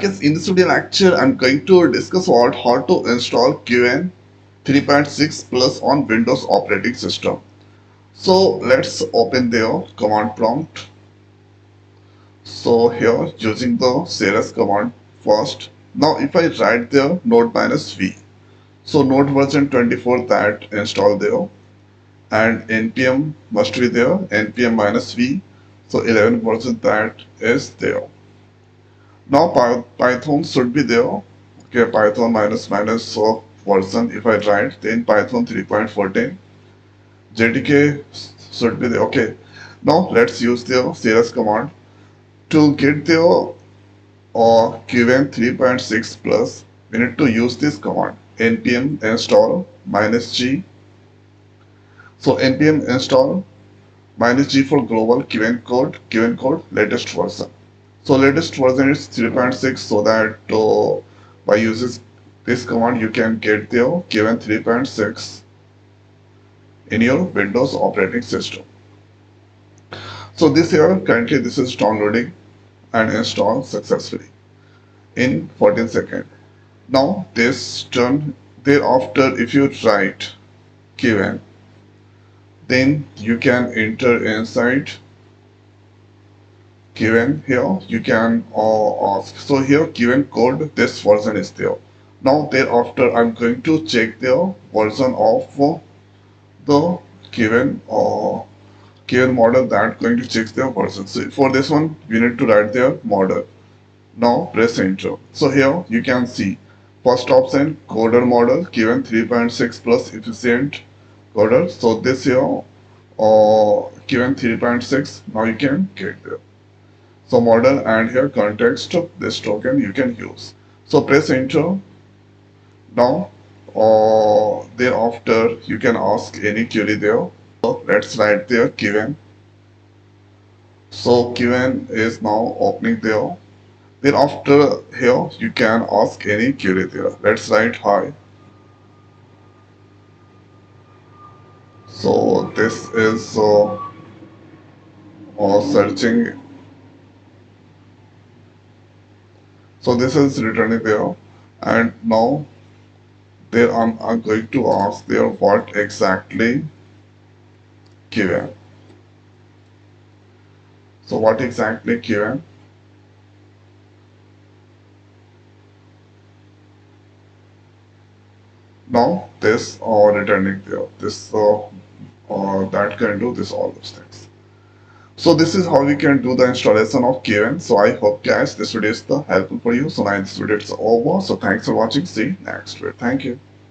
Guys, in this video lecture, I'm going to discuss about how to install Qwen 3.6 Plus on Windows operating system. So let's open the command prompt. So here using the CLS command first. Now if I write there node minus v, so node version 24 that install there, and npm must be there, npm minus v, so 11 version that is there. Now Python should be there. Okay, Python minus minus version. If I write, then Python 3.14. JDK should be there. Okay. Now let's use the CLS command to get the Qwen 3.6 plus. We need to use this command npm install minus g. So npm install minus g for global Qwen code latest version. So latest version is 3.6, so that by using this command you can get the given 3.6 in your Windows operating system. So this here currently this is downloading and installed successfully in 14 seconds. Now this done. Thereafter if you write Qwen, then you can enter inside Qwen. Here you can ask. So here Qwen code this version is there. Now thereafter I'm going to check the version of the Qwen model that going to check the version. So for this one we need to write their model. Now press enter. So here you can see first option coder model Qwen 3.6 plus efficient coder. So this here Qwen 3.6 now you can get there. So model and here context this token you can use. So press enter. Now thereafter you can ask any query there. So let's write there Qwen. So Qwen is now opening there. Thereafter here you can ask any query there. Let's write hi. So this is searching. So this is returning there, and now there I'm going to ask there what exactly Qwen. So what exactly Qwen? Now this returning there. This that can do this all those things. So this is how we can do the installation of Qwen. So I hope guys this video is helpful for you. So now this video is over. So thanks for watching. See you next video. Thank you.